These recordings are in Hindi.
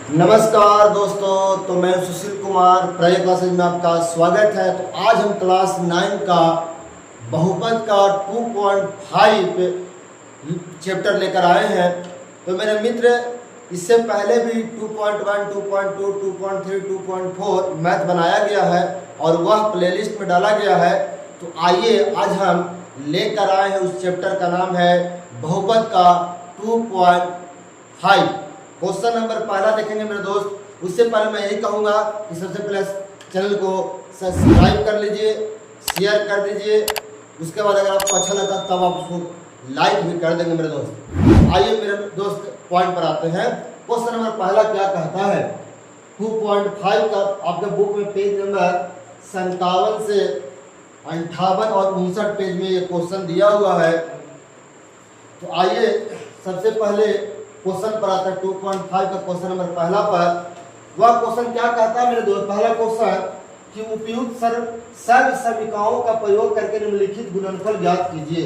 नमस्कार दोस्तों, तो मैं सुशील कुमार प्राइवेट क्लासेज में आपका स्वागत है। तो आज हम क्लास 9 का बहुपद का 2.5 चैप्टर लेकर आए हैं। तो मेरे मित्र इससे पहले भी 2.1, 2.2, 2.3, 2.4 मैथ बनाया गया है और वह प्लेलिस्ट में डाला गया है। तो आइए आज हम लेकर आए हैं, उस चैप्टर का नाम है बहुपद का 2.5। क्वेश्चन नंबर पहला देखेंगे मेरे दोस्त। उससे पहले मैं यही कहूँगा कि सबसे पहले चैनल को सब्सक्राइब कर लीजिए, शेयर कर दीजिए। उसके बाद अगर आपको अच्छा लगा तब आप उसको लाइक भी कर देंगे मेरे दोस्त। आइए मेरे दोस्त पॉइंट पर आते हैं। क्वेश्चन नंबर पहला क्या कहता है? 2.5 का आपके बुक में पेज नंबर 57 से 58 और 59 पेज में ये क्वेश्चन दिया हुआ है। तो आइए सबसे पहले क्वेश्चन पर आता है 2.5 का क्वेश्चन नंबर पहला पर। वह क्वेश्चन क्या कहता है मेरे दोस्त? पहला क्वेश्चन कि उपयुक्त सर्व समीकरणों का प्रयोग करके निम्नलिखित गुणनफल ज्ञात कीजिए।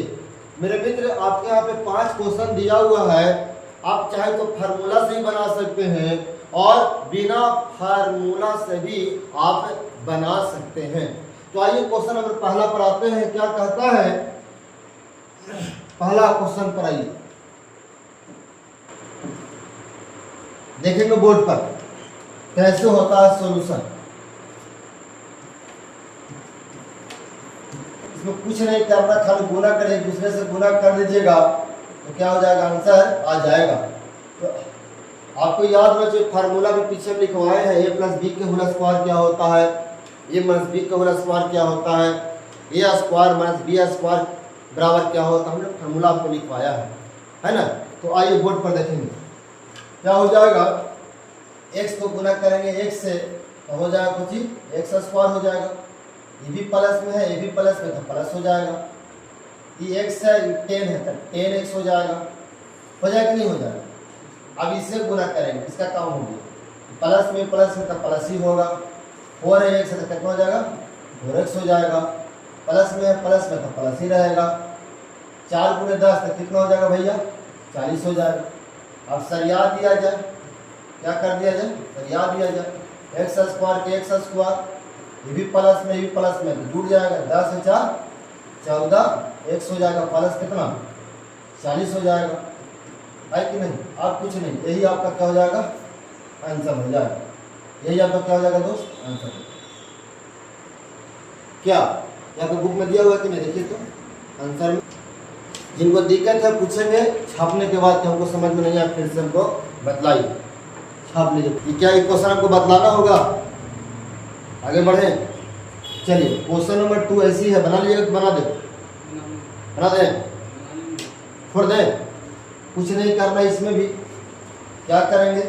मेरे मित्र आपके यहाँ पे 5 क्वेश्चन दिया हुआ है। आप चाहे तो फार्मूला से ही बना सकते हैं और बिना फार्मूला से भी आप बना सकते हैं। तो आइए क्वेश्चन नंबर पहला पर आते हैं। क्या कहता है पहला क्वेश्चन पर? आइए देखेंगे बोर्ड पर कैसे होता है सॉल्यूशन। इसमें कुछ नहीं करना, खाली गुना करें, एक दूसरे से गुना कर दीजिएगा तो क्या हो जाएगा? आंसर आ जाएगा। तो आपको याद होना चाहिए, फार्मूला भी पीछे लिखवाए हैं। ए प्लस बी के होल स्क्वायर क्या होता है, ए माइनस बी के होल स्क्वायर क्या होता है, a square minus B square बराबर क्या होता है। हमने फार्मूला आपको लिखवाया है ना। तो आइए बोर्ड पर देखेंगे क्या हो जाएगा। x को गुना करेंगे x से तो हो जाएगा कुछ ही x स्क्वायर हो जाएगा। ये भी प्लस में है, ये भी प्लस में, तो प्लस हो जाएगा। ये x है, 10 है तो 10x हो जाएगा। हो जाएगा कि नहीं हो जाएगा? अब इसे गुना करेंगे, इसका काम हो गया। प्लस में तो प्लस ही होगा। 4x है तो कितना हो जाएगा? 4x हो जाएगा। प्लस में तो प्लस ही रहेगा। 4 गुने 10 तो कितना हो जाएगा भैया? 40 हो जाएगा। अब सरिया दिया जाए, क्या कर दिया जाए? सरिया दिया जाए। एक्स स्क्वायर के एक्स स्क्वायर, ये भी प्लस में, ये भी प्लस में, तो जुड़ जाएगा। 10 से 4 14 एक्स हो जाएगा। प्लस कितना? 40 हो जाएगा। है कि नहीं? आप कुछ नहीं, यही आपका क्या हो जाएगा? आंसर हो जाएगा। यही आपका क्या हो जाएगा दोस्त? आंसर। क्या यहाँ पे बुक में दिया हुआ है कि नहीं? देखिए तो आंसर में जिनको दिक्कत है पूछेंगे, छापने के बाद हमको समझ में नहीं आया फिर से हमको बतलाइए, छाप लीजिए। क्या एक क्वेश्चन हमको बतलाना होगा? आगे बढ़े। चलिए क्वेश्चन नंबर 2 ऐसी है, बना लीजिएगा। बना दे छोड़ दे, कुछ नहीं करना। इसमें भी क्या करेंगे?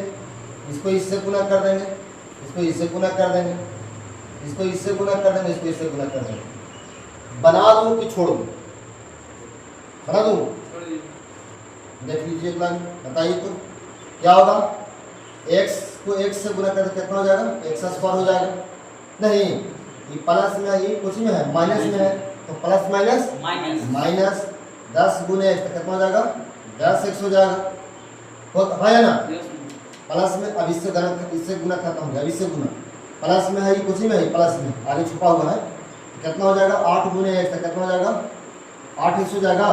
इसको इससे गुना कर देंगे, इसको इससे गुना कर देंगे, इसको इससे गुना कर देंगे, इसको इससे गुना कर देंगे। बना दूं कि छोड़ दूं? बना दूं? देख लीजिए एक लाइन, बताइए तो क्या होगा? x को x से गुना करके कितना हो जाएगा? x स्क्वायर हो जाएगा। नहीं, ये प्लस में है, ये कुछ में है, माइनस में है, तो प्लस माइनस माइनस 10 गुने x तो कितना हो जाएगा? 10x हो जाएगा। तो है ना प्लस में। अब इससे गुना खत्म हो गया। अब इससे गुना प्लस में है, ये कुछ में है, प्लस में आगे छुपा हुआ है, कितना हो जाएगा? 8 गुने x तो कितना हो जाएगा? 8x हो जाएगा।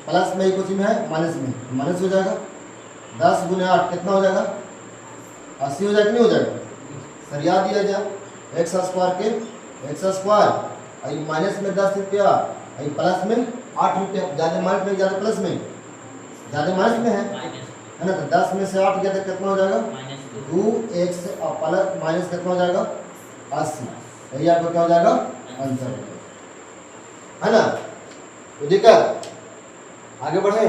प्लस में ही कुछ में है, माइनस में, माइनस हो जाएगा। 10 गुने 8 कितना हो जाएगा? 80 हो जाएगा कि नहीं हो जाएगा? सरिया दिया जाए। एक्स स्क्वायर के एक्स स्क्वायर, माइनस में 10 रुपया, प्लस में 8 रुपया। ज़्यादा माइनस में, ज़्यादा प्लस में, ज़्यादा माइनस में है ना। तो 10 में से 8 गया तो कितना हो जाएगा? 2x और प्लस माइनस कितना हो जाएगा? 80। यही आपका क्या हो जाएगा? आंसर है ना। तो दिक्कत आगे बढ़े,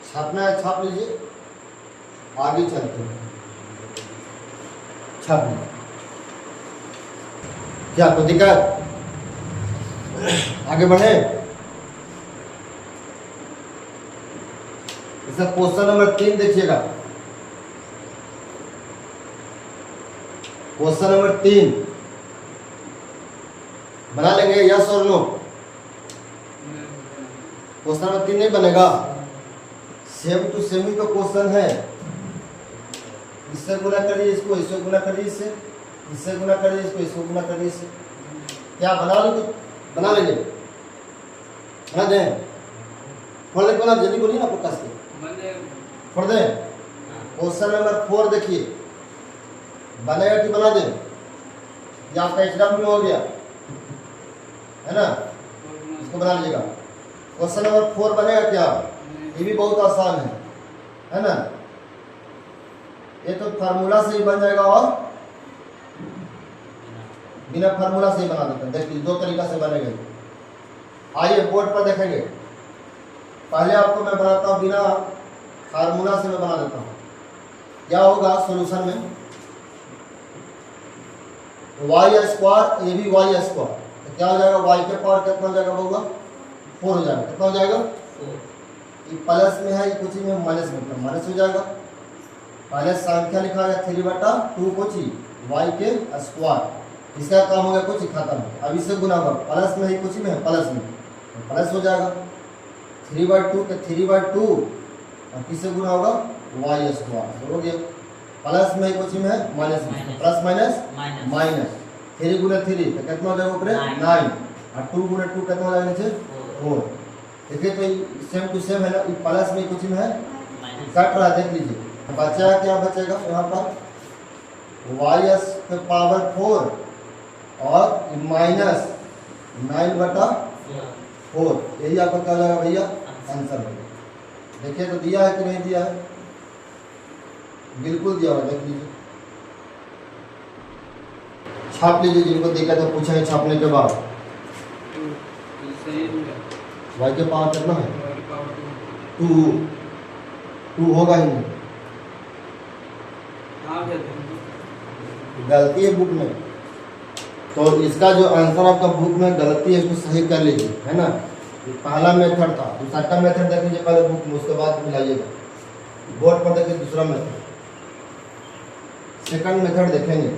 छापना है छाप लीजिए। आगे चलते हैं, छाप लीजिए। क्या कोई दिक्कत? आगे बढ़े। इसका क्वेश्चन नंबर 3 देखिएगा। क्वेश्चन नंबर 3 बना लेंगे, यस और नो? क्वेश्चन नंबर 3 नहीं बनेगा, सेम टू सेम ही का क्वेश्चन है। इससे गुना करिए इसको, इससे गुना करिए इससे गुना करिए इसको गुना करिए इससे। क्या बना लो, कुछ बना लेंगे, बना दें, फोड़ दे, बना जल्दी बोलिए ना आपको कस के फोड़ दें। क्वेश्चन नंबर 4 देखिए, बनेगा कि बना दें? या आपका HW हो गया है ना, इसको बना लीजिएगा। क्वेश्चन नंबर 4 बनेगा क्या? ये भी बहुत आसान है ना। ये तो फार्मूला से ही बन जाएगा और बिना फार्मूला से ही बना देते हैं। देखिए 2 तरीका से बनेगा। आइए बोर्ड पर देखेंगे। पहले आपको मैं बनाता हूँ बिना फार्मूला से, मैं बना देता हूँ। क्या होगा सॉल्यूशन में? y स्क्वायर, ये भी y स्क्वायर, तो क्या हो जाएगा? y के पावर कितना हो जाएगा होगा? 4 हो जाएगा। कितना हो जाएगा? ये प्लस में है, ये कुछ में माइनस में, तो माइनस हो जाएगा। पहले संख्या लिखा है 3/2 कुछ y के स्क्वायर, इसका काम हो गया कुछ खत्म। अब इससे गुना होगा, प्लस में ही कुछ में है, प्लस में तो प्लस हो जाएगा। 3/2 के 3/2 और किससे गुना होगा? y स्क्वायर हो गया। प्लस में ही कुछ में है, माइनस में, प्लस माइनस माइनस। 3 गुना 3 तो कितना हो जाएगा ऊपर? 9 और 2 गुना 2 कितना हो जाएगा नीचे? 4। देखिए तो सेम टू सेम है ना, प्लस में कुछ में है, कट रहा है, देख लीजिए। बचा क्या बचेगा यहाँ पर? y के पावर 4 और माइनस 9/4। यही आपका क्या हो जाएगा भैया? आंसर। देखिए तो दिया है कि नहीं दिया है? बिल्कुल दिया हुआ, देख लीजिए। छाप लीजिए, जिनको देखा तो पूछेंगे छापने के बाद। y के पावर कितना है? 2 होगा ही नहीं, गलती है बुक में। तो इसका जो आंसर आपका बुक में गलती है, इसको सही कर लीजिए, है ना। पहला मेथड था, दूसरा मेथड देख लीजिए पहले बुक में, उसके बाद मिलाइएगा। बोर्ड पर देखिए दूसरा मेथड, सेकंड मेथड देखेंगे।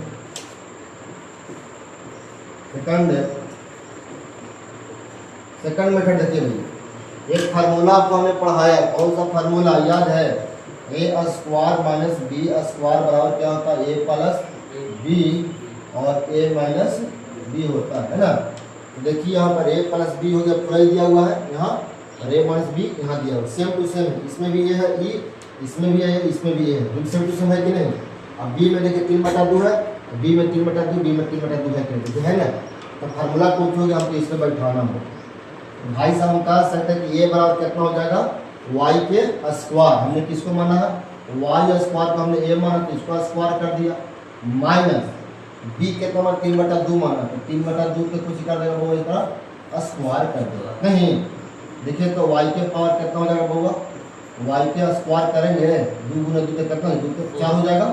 सेकंड मेथड देखिए भैया, एक फार्मूला आपको हमने पढ़ाया, कौन सा फार्मूला याद है? a square minus b square बराबर क्या होता है? a प्लस b और a माइनस b होता है ना। तो देखिए यहाँ पर a प्लस b हो गया, पूरा ही दिया हुआ है यहाँ, और a माइनस b यहाँ दिया हुआ, सेम टू सेम है। इसमें भी ये है e, इसमें भी है, इसमें भी ये है, सेम टू सेम है कि नहीं? अब b में देखिए 3/2 है, b में 3/2, b में 3/2 है कि है ना। तो फार्मूला कुछ हो गया, हमको इसमें बैठाना हो। भाई साहब हम कह सकते हैं कि a बराबर कितना हो जाएगा? y के स्क्वायर। हमने किसको माना है? y स्क्वायर को हमने a माना, तो इसको स्क्वायर कर दिया, माइनस b कितना माना? 3/2 माना, तो 3/2 के कुछ कर देगा वो, इस तरह स्क्वायर कर देगा। नहीं देखिए तो y के पावर कितना हो जाएगा होगा? y के स्क्वायर करेंगे, 2 गुना 2 कितना? 2 के 4 हो जाएगा,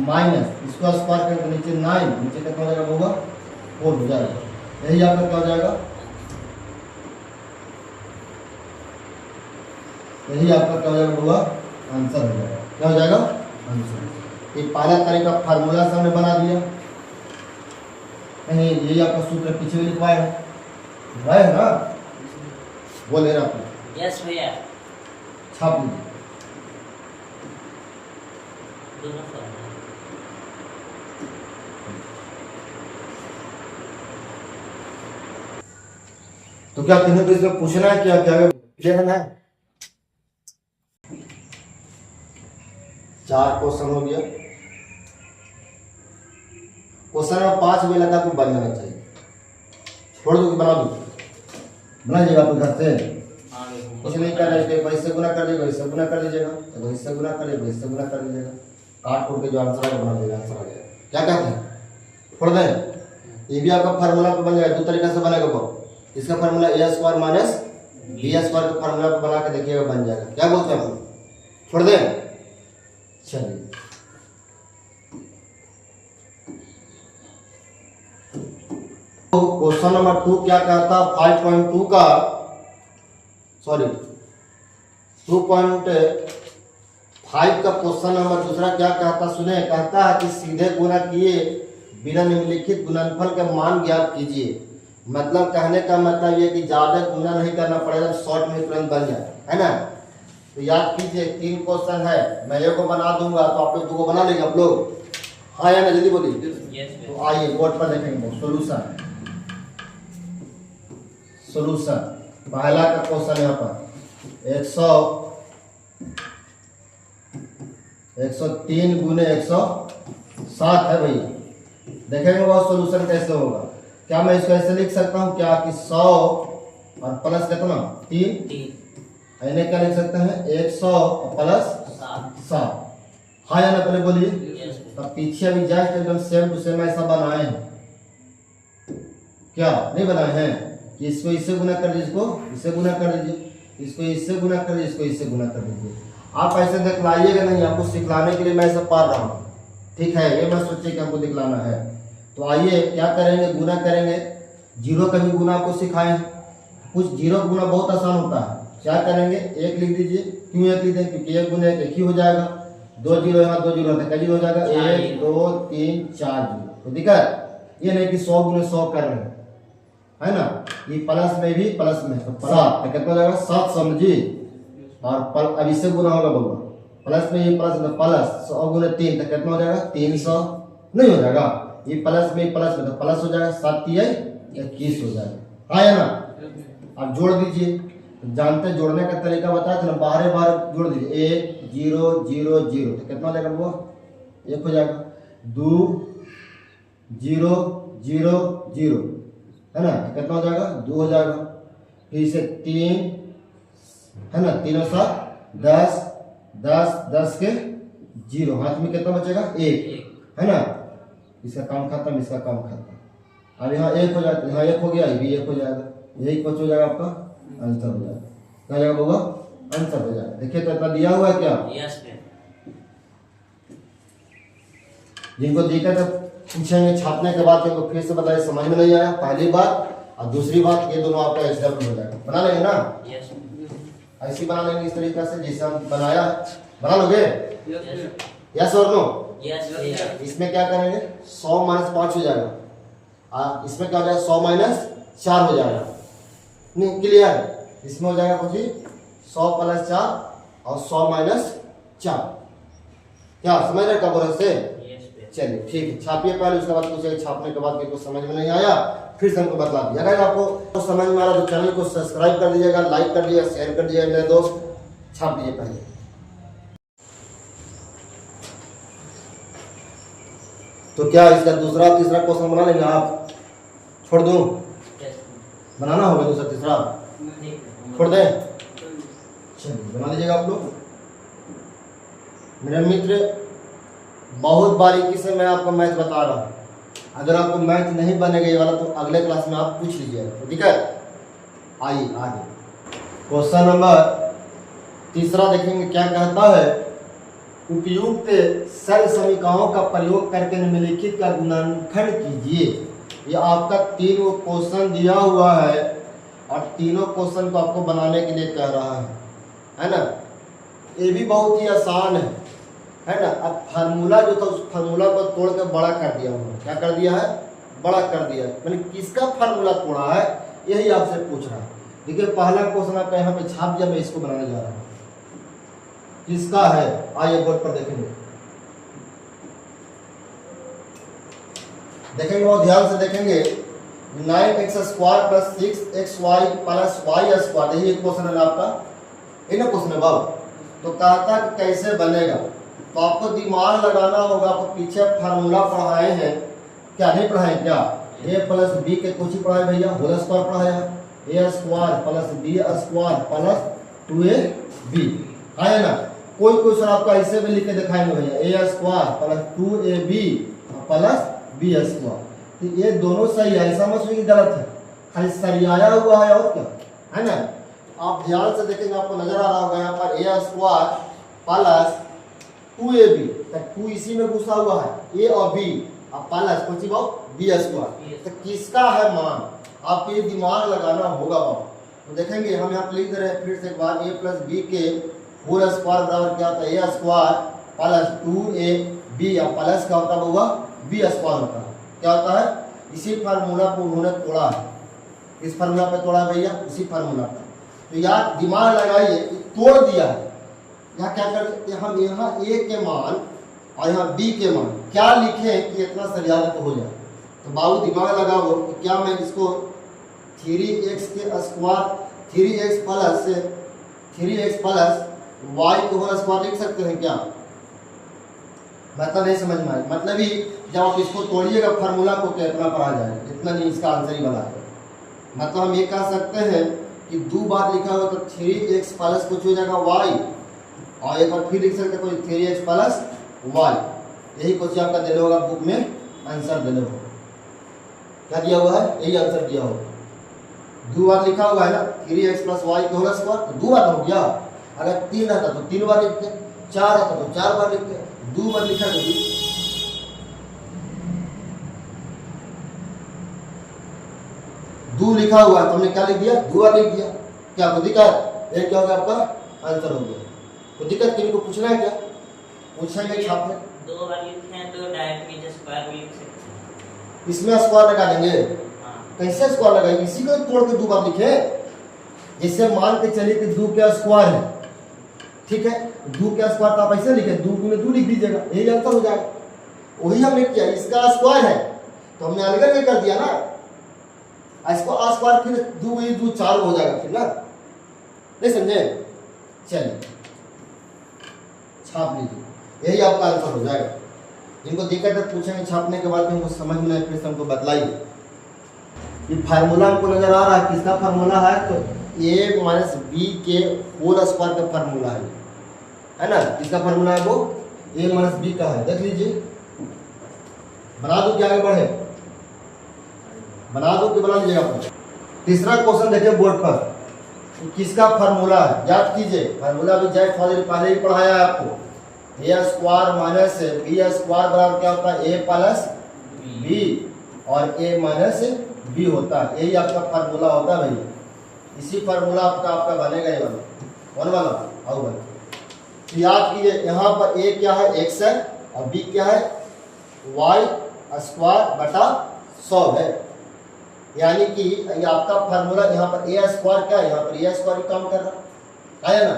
माइनस इसको स्क्वायर करेंगे नीचे 9, नीचे कितना हो जाएगा होगा? 4 हो जाएगा। यही आपका क्या हो जाएगा? यही आपका क्या हो जाएगा होगा? आंसर हो जाएगा। क्या हो जाएगा? आंसर। एक पहला तरीका फार्मूला से हमने बना दिया, नहीं यही आपका सूत्र पीछे भी लिखवाया है ना, बोले ना आपने? यस भैया, छाप लीजिए। तो क्या किन्हीं को इसमें पूछना है? क्या क्या क्लियर है? 4 क्वेश्चन हो गया। क्वेश्चन नंबर 5 में लगा आपको बन जाना चाहिए। छोड़ दो कि बना दो? बना जाएगा आपके घर से, कुछ नहीं करना है। इससे गुना कर दीजिएगा, इससे गुना कर दीजिएगा, इससे गुना कर दीजिएगा, इससे गुना कर दीजिएगा, काट खोट के जो आंसर आएगा बना देगा, आंसर आ जाएगा। क्या कहते हैं? छोड़ दें। ये भी आपका फार्मूला पे बन जाएगा, 2 तरीका से बनेगा वो। इसका formula a square minus b square का फार्मूला पे बना के देखिएगा, बन जाएगा। क्या बोलते हैं आप? छोड़ दें? चलिए तो क्वेश्चन नंबर 2 क्या कहता? 5.2 का सॉरी 2.5 का क्वेश्चन नंबर दूसरा क्या कहता? सुने, कहता है कि सीधे गुना किए बिना निम्नलिखित गुणनफल का मान ज्ञात कीजिए। मतलब कहने का मतलब ये कि ज्यादा गुना नहीं करना पड़ेगा, शॉर्ट में तुरंत बन जाए, है ना। तो याद कीजिए 3 क्वेश्चन है, मैं एक को बना दूंगा तो आप लोग 2 को बना लेंगे आप लोग, हाँ या ना, जल्दी बोलिए। तो आइए बोर्ड पर देखेंगे सॉल्यूशन। पहला का क्वेश्चन यहाँ पर 103 गुने 107 है भैया। देखेंगे वो सॉल्यूशन कैसे होगा। क्या मैं इसको ऐसे लिख सकता हूँ क्या कि 100 और प्लस कितना 3, इन्हें क्या लिख सकते हैं 100 और प्लस 7, हाँ या ना, पहले बोलिए। तब पीछे अभी जाए तो एकदम सेम टू सेम ऐसा बनाए हैं क्या, नहीं बनाए हैं कि इसको इससे गुना कर दीजिए, इसको इससे गुना कर दीजिए, इसको इससे गुना कर दीजिए, इसको इससे गुना कर दीजिए। आप ऐसे दिखलाइएगा नहीं, आपको सिखलाने के लिए मैं ऐसा पढ़ रहा हूँ, ठीक है, ये मैं सोचे कि हमको दिखलाना है। तो आइए क्या करेंगे, गुना करेंगे। जीरो का भी गुना आपको सिखाए हैं, कुछ जीरो का गुना बहुत आसान होता है। क्या करेंगे, 1 लिख दीजिए। क्यों 1 लिख दें, क्योंकि 1 गुना 1 ही हो जाएगा। 2 जीरो यहाँ 2 जीरो कई जीरो हो जाएगा, 1 2 3 4 जीरो। तो दिक्कत ये नहीं कि 100 गुने 100 कर रहे हैं, है ना, ये प्लस में भी प्लस में तो 7 तो कितना हो जाएगा 7 समझिए। और अब इससे गुना होगा बउआ, प्लस में ये प्लस में प्लस 100 गुने 3 तो कितना हो जाएगा 300, नहीं हो जाएगा, ये प्लस में प्लस में तो प्लस हो जाएगा, 7 21 हो जाएगा, हाँ या ना। अब जोड़ दीजिए, जानते जोड़ने का तरीका बताया था ना, बाहर जोड़ दीजिए, 1 0 0 0 तो कितना हो जाएगा वो 1 हो जाएगा, 2 0 0 0 है ना, तो कितना हो जाएगा 2 हो जाएगा। फिर इसे 3 है ना, 3 और 7 10 10 10 के 0, हाथ में कितना बचेगा 1 है ना, इसका काम खत्म, इसका काम खत्म। अब यहाँ 1 हो जाएगा, यहाँ 1 हो गया, ये भी 1 हो जाएगा, यही कुछ हो जाएगा, आपका आंसर हो जाएगा। क्या जाएगा होगा, आंसर हो जाएगा। देखिए तो इतना दिया हुआ है क्या, जिनको दिक्कत है पूछेंगे छापने के बाद, तो फिर से बताइए समझ में नहीं आया, पहली बात। और दूसरी बात, ये दोनों आपका एग्जाम्पल हो जाएगा, बना लेंगे ना, ऐसी बना लेंगे इस तरीके से जैसे हम बनाया, बना लोगे, यस और नो। इसमें क्या करेंगे 100 माइनस 5 हो जाएगा, इसमें क्या हो जाएगा 100 माइनस 4 हो जाएगा, नहीं क्लियर। इसमें हो जाएगा कुछ 100 प्लस 4 और 100 माइनस 4, क्या समझ रहे क्या बोल से। चलिए ठीक है, छापिए पहले, उसके बाद पूछेगा, छापने के बाद किसी को समझ में नहीं आया फिर से हमको बता दिया। अगर आपको तो समझ में आ रहा तो चैनल को सब्सक्राइब कर दीजिएगा, लाइक कर दीजिएगा, शेयर कर दीजिएगा मेरे दोस्त। छाप दीजिए पहले। तो क्या इसका दूसरा तीसरा क्वेश्चन बना लेंगे, आप छोड़ दूं, बनाना होगा दूसरा तीसरा, छोड़ दें, चलिए बना लीजिएगा आप लोग। मेरे मित्र बहुत बारीकी से मैं आपको मैथ बता रहा हूँ, अगर आपको मैथ नहीं बनेगा ये वाला तो अगले क्लास में आप पूछ लीजिएगा, ठीक है। आइए आगे क्वेश्चन नंबर तीसरा देखेंगे, क्या कहता है, उपयुक्त सरल समीकरणों का प्रयोग करके निम्नलिखित का गुणनखंड कीजिए। ये आपका 3 क्वेश्चन दिया हुआ है और तीनों क्वेश्चन को आपको बनाने के लिए कह रहा है ना। ये भी बहुत ही आसान है ना। अब फार्मूला जो था उस फार्मूला को तोड़ कर बड़ा कर दिया उन्होंने, क्या कर दिया है, बड़ा कर दिया है। मैंने किसका फार्मूला तोड़ा है यही आपसे पूछ रहा है। देखिए पहला क्वेश्चन आपका यहाँ पे छाप दिया, मैं इसको बनाने जा रहा हूँ, किसका है, आइए बोर्ड पर देखेंगे, देखेंगे बहुत ध्यान से देखेंगे। 9x² + 6xy + y², यही क्वेश्चन है आपका, इन क्वेश्चन है बाबू। तो कहता है कैसे बनेगा, तो आपको दिमाग लगाना होगा। आपको पीछे फार्मूला पढ़ाए हैं, क्या नहीं पढ़ाए, क्या a + b के कुछ ही पढ़ाए भैया, होल स्क्वायर पढ़ाया, a² + b² + 2ab, है ना। कोई क्वेश्चन आपका ऐसे भी लिख के दिखाएंगे भैया, a² + 2ab + b²। तो ये दोनों सही है, ऐसा मत सोचिए गलत है, खाली सरियाया हुआ है और क्या, है ना। आप ध्यान से देखेंगे, आपको नजर आ रहा होगा यहाँ पर a² + 2ab, 2 इसी में घुसा हुआ है, a और b अब प्लस कुछ b²। तो किसका है मान, आपको ये दिमाग लगाना होगा बाबू। तो देखेंगे हम यहाँ पे लिख रहे हैं फिर से एक बार, a + b के होल स्क्वायर बराबर क्या होता है, a² + 2ab, या प्लस क्या होता होगा b² होता है, क्या होता है। इसी फार्मूला को उन्होंने तोड़ा है, इस फार्मूला पे तोड़ा भैया, इसी फार्मूला पे। तो यार दिमाग लगाइए, तोड़ दिया है, यहाँ क्या कर सकते हैं हम, यहाँ a के मान और यहाँ b के मान क्या लिखें कि इतना सरियादा तो हो जाए। तो बाबू दिमाग लगाओ कि क्या मैं इसको 3x के स्क्वायर 3x प्लस y के होल स्क्वायर लिख सकते हैं क्या? मतलब नहीं समझ में आया। मतलब ही जब आप इसको तोड़िएगा फार्मूला को तो इतना पर आ जाएगा, इतना नहीं, इसका आंसर ही बना है। मतलब हम ये कह सकते हैं कि 2 बार लिखा हुआ तो 3x प्लस कुछ हो जाएगा y, और एक बार फिर लिख सकते हैं 3x प्लस y। यही क्वेश्चन आपका देना होगा बुक में, आंसर देना होगा। क्या दिया हुआ है? यही आंसर दिया होगा। 2 बार लिखा हुआ है ना 3x प्लस y के होल स्क्वायर, तो 2 बार हो गया। अगर 3 रहता तो 3 बार लिखते, 4 रहता तो 4 बार लिखते, 2 बार लिखा तो 2 लिखा हुआ है तो हमने क्या लिख दिया? 2 बार लिख दिया। क्या आपको दिक्कत? एक क्या होगा आपका आंसर हो गया। तो दिक्कत किनको पूछना है क्या? पूछेंगे छाप में 2 बार लिखे हैं तो डायरेक्ट नीचे स्क्वायर भी लिख सकते हैं। इसमें स्क्वायर लगा देंगे। हाँ। कैसे स्क्वायर लगाएंगे? इसी को तोड़ के 2 बार लिखे। जैसे मान के चलिए कि 2 का स्क्वायर है, ठीक है, 2 का स्क्वायर तो आप ऐसे लिखे 2 गुने 2 लिख दीजिएगा, यही आंसर हो जाएगा। वही हमने किया, इसका स्क्वायर है तो हमने अलग अलग कर दिया ना, इसको स्क्वायर फिर 2 2 4 हो जाएगा फिर ना, नहीं समझे? चलिए छाप लीजिए, यही आपका आंसर हो जाएगा। जिनको दिक्कत है पूछेंगे छापने के बाद हमको समझ में नहीं, फिर हमको बतलाइए। ये फार्मूला हमको नजर आ रहा है, किसका फार्मूला है? तो a माइनस बी के होल स्क्वायर का फार्मूला है ना? किसका फार्मूला है वो? a माइनस बी का है। देख लीजिए, बना दो क्या आगे बढ़े, बना दो कि बना लीजिएगा। तीसरा क्वेश्चन देखिए बोर्ड पर, तो किसका फार्मूला है? याद कीजिए, फार्मूला भी जय फादर पहले ही पढ़ाया है आपको। a square minus B square बराबर क्या होता है? a प्लस बी, और a माइनस बी होता है। यही आपका फार्मूला होता है भैया। इसी फार्मूला आपका बनेगा ये वाला, कौन वाला? आओ भाई, तो याद कीजिए, यहाँ पर a क्या है? x है, और b क्या है? y स्क्वायर बटा 100 है। यानी कि ये आपका फार्मूला, यहाँ पर a स्क्वायर क्या है? यहाँ पर a स्क्वायर काम कर रहा है ना,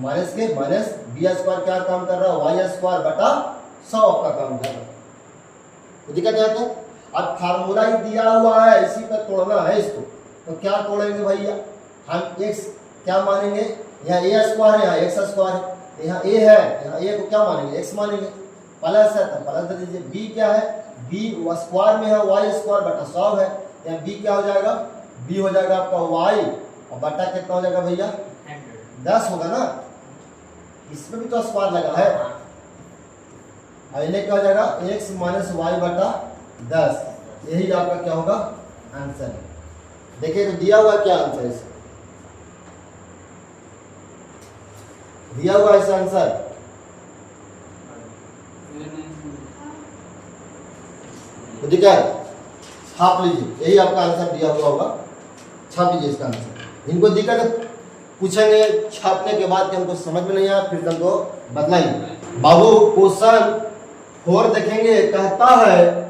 माइनस के माइनस बी स्क्वायर क्या काम कर रहा है? y स्क्वायर बटा 100 आपका काम कर रहा है। तो दिक्कत क्या है? अब फार्मूला ही दिया हुआ है, इसी पर तोड़ना है इसको। तो क्या तोड़ेंगे भैया? हम x क्या मानेंगे? यहाँ a स्क्वायर है, यहाँ x स्क्वायर है, यहाँ a है, यहाँ a को क्या मानेंगे? x मानेंगे। प्लस है तो प्लस दे दीजिए। b क्या है? b स्क्वायर में है, y स्क्वायर बटा 100 है, यहाँ b क्या हो जाएगा? b हो जाएगा आपका y, और बटा कितना हो जाएगा भैया? 10 होगा ना, इसमें भी तो स्क्वायर लगा है। और इन्हें क्या हो जाएगा? x माइनस वाई बटा 10। यही आपका क्या होगा? आंसर है। देखिए तो दिया हुआ क्या आंसर है, दिया हुआ इसका आंसर तो दिखा, छाप लीजिए, यही आपका आंसर दिया हुआ होगा, छाप लीजिए इसका आंसर। इनको दिक्कत पूछेंगे छापने के बाद कि हमको समझ में नहीं आया, फिर हमको बतलाइए। बाबू क्वेश्चन 4 देखेंगे, कहता है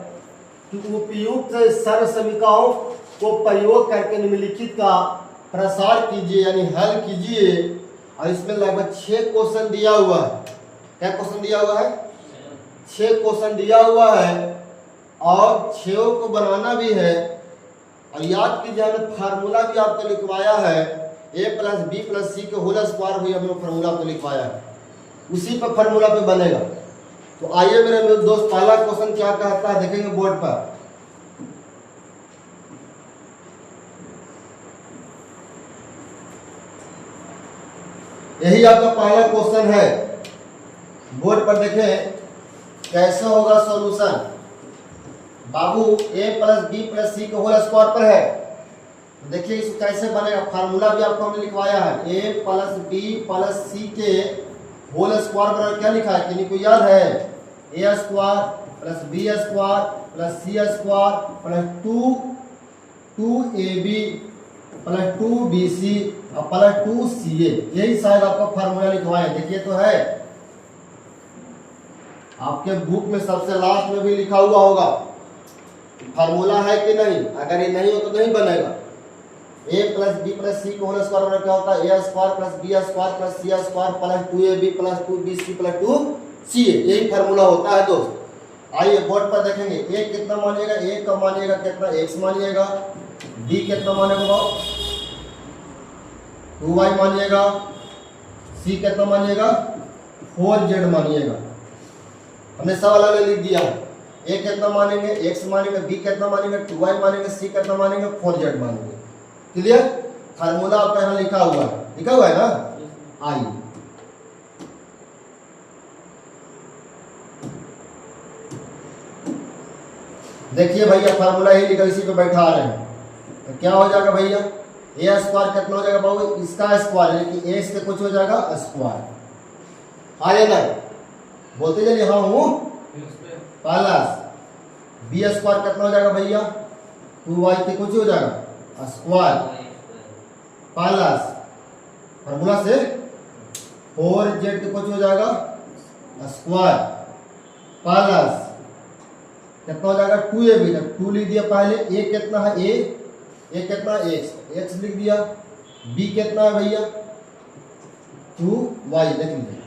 कि उपयुक्त सर्व समीकरणों को प्रयोग करके निम्नलिखित का प्रसार कीजिए, यानी हल कीजिए। और इसमें लगभग 6 क्वेश्चन दिया हुआ है। क्या क्वेश्चन दिया हुआ है? 6 क्वेश्चन दिया हुआ है, और 6 को बनाना भी है। और याद कीजिए, हमने फार्मूला भी आपको लिखवाया है, a plus b plus c के होल स्क्वायर भी हमने फार्मूला को लिखवाया है, उसी पर फार्मूला पे बनेगा। तो आइए मेरे दोस्त, पहला क्वेश्चन क्या कहता है देखेंगे बोर्ड पर। यही आपका पहला क्वेश्चन है, बोर्ड पर देखें कैसे होगा सॉल्यूशन। बाबू a plus b plus c के होल स्क्वायर पर है, देखिए इसको कैसे बनेगा। फार्मूला भी आपको हमने लिखवाया है, a plus b plus c के होल स्क्वायर पर क्या लिखा है किन्हीं को याद है? a square plus B square plus C square plus 2ab plus 2bc और प्लस 2ca। यही शायद आपका फार्मूला लिखवाया है, देखिए तो है आपके बुक में सबसे लास्ट में भी लिखा हुआ होगा फार्मूला है कि नहीं। अगर ये नहीं हो तो नहीं बनेगा, a plus b plus c का होल स्क्वायर बराबर क्या होता है? A square plus B square plus C square plus 2ab plus 2bc plus 2ca। यही फार्मूला होता है दोस्त। आइए बोर्ड पर देखेंगे। ए कितना मानिएगा? ए का मानिएगा कितना? x मानिएगा। b कितना मानिएगा? 2y मानिएगा। c कितना मानिएगा? 4z मानिएगा। हमने सब अलग अलग लिख दिया। ए कितना मानेंगे? x मानेंगे। b कितना मानेंगे? 2y मानेंगे। c कितना मानेंगे? 4z मानेंगे। क्लियर? फार्मूला आपका यहाँ लिखा हुआ है, लिखा हुआ है ना? आइए देखिए भैया, फार्मूला ही लिखा, इसी पे बैठा रहे हैं। तो क्या हो जाएगा भैया? ए स्क्वायर कितना हो जाएगा बाबू? इसका स्क्वायर यानी कि ए से कुछ हो जाएगा स्क्वायर। आए ना, बोलते चलिए हाँ हूँ। प्लस बी स्क्वायर कितना हो जाएगा भैया? 2y के कुछ हो जाएगा स्क्वायर प्लस फार्मूला से 4z के कुछ हो जाएगा स्क्वायर प्लस कितना हो जाएगा? 2ab। 2 लिख दिया पहले। a कितना है? a कितना है? x लिख दिया। b कितना है भैया? 2y लिख लीजिए।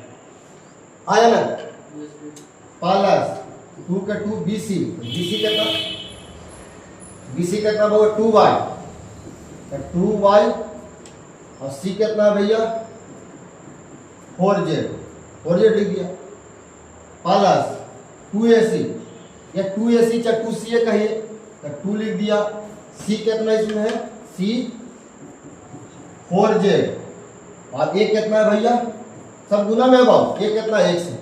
आया ना? प्लस 2 के 2 bc। bc कितना? bc कितना होगा? 2y। 2y और c कितना है भैया? 4z लिख दिया प्लस 2ac या 2ac चाहे 2ca कहिए तो 2 लिख दिया। c कितना इसमें है? c 4z और a कितना है भैया? सब गुना में बाबू। a कितना है? x है।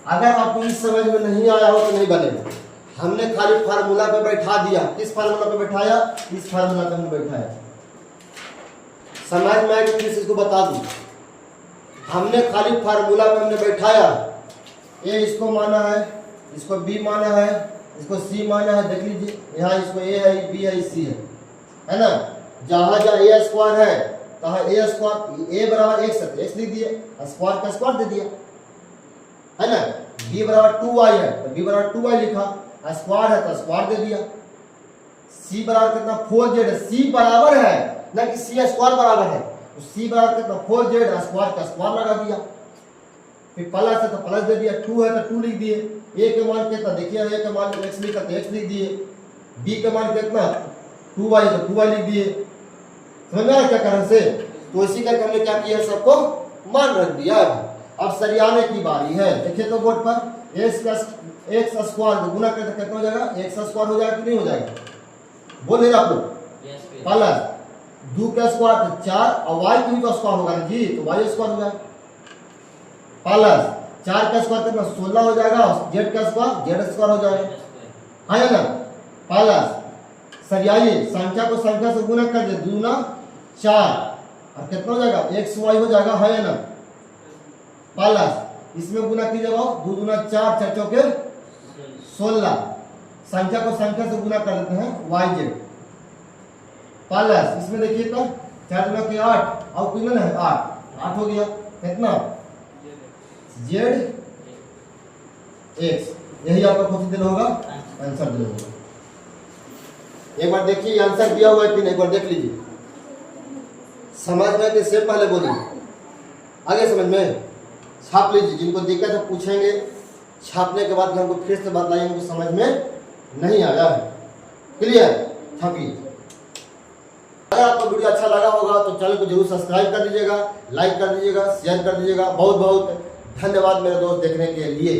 अगर आपको इस समझ में नहीं आया हो तो नहीं बनेगा। हमने खाली फार्मूला पे बैठा दिया। किस फार्मूला पे बैठाया? इस फार्मूला पे हमने बैठाया। समझ में आया कि इसको बता दूं। हमने खाली फार्मूला पे हमने बैठाया। ए इसको माना है, इसको बी माना है, इसको सी माना है। देख लीजिए यहाँ इसको ए है, बी है, सी है ना? जहां जहां ए स्क्वायर है तहां ए स्क्वायर, ए बराबर x है, x लिख दिए, स्क्वायर का स्क्वायर दे दिया, है ना? b बराबर 2y है तो b बराबर 2y लिखा, स्क्वायर है तो स्क्वायर दे दिया। c बराबर कितना? 4z है। c बराबर है ना कि c स्क्वायर बराबर है, तो c बराबर कितना? 4z, स्क्वायर का स्क्वायर लगा दिया। फिर प्लस है तो प्लस दे दिया। 2 है तो 2 लिख दिए। a के मान कितना? देखिए a के मान x लिखा तो x लिख दिए। b के मान कितना? 2y तो 2y लिख दिए। समझ में आया क्या कारण से? तो इसी करके हमने क्या किया? सबको मान रख दिया। अब सरियाने की बारी है। देखिए तो बोर्ड पर x स्क्वायर को गुना करके कितना हो जाएगा? x स्क्वायर हो जाएगा कि नहीं हो जाएगा? बोले आप लोग। प्लस 2 का स्क्वायर तो 4 और y की भी तो स्क्वायर होगा ना जी, तो y स्क्वायर हो जाएगा। प्लस 4 का स्क्वायर कितना? 16 हो जाएगा और z का स्क्वायर z स्क्वायर हो जाएगा, है ना? प्लस सरियाइए, संख्या को संख्या से गुना कर दे। 2 गुना 4 और कितना हो जाएगा? x y हो जाएगा, है ना? प्लस इसमें गुना कीजिए बाबू। 2 गुना 4, 4 चौके 16। संख्या को संख्या से गुना कर देते हैं yz प्लस इसमें देखिए तो 4 गुना के 8 और कितना है? 8 हो गया। कितना? z x। यही आपका क्वेश्चन देना होगा, आंसर देना होगा। एक बार देखिए आंसर दिया हुआ है कि नहीं, एक बार देख लीजिए। समझ में कि से पहले बोलिए, आगे समझ में छाप लीजिए। जिनको दिक्कत है पूछेंगे, छापने के बाद हमको फिर से बताइए उनको समझ में नहीं आया है। क्लियर? छापिए। अगर आपको वीडियो अच्छा लगा होगा तो चैनल को जरूर सब्सक्राइब कर दीजिएगा, लाइक कर दीजिएगा, शेयर कर दीजिएगा। बहुत बहुत धन्यवाद मेरे दोस्त देखने के लिए।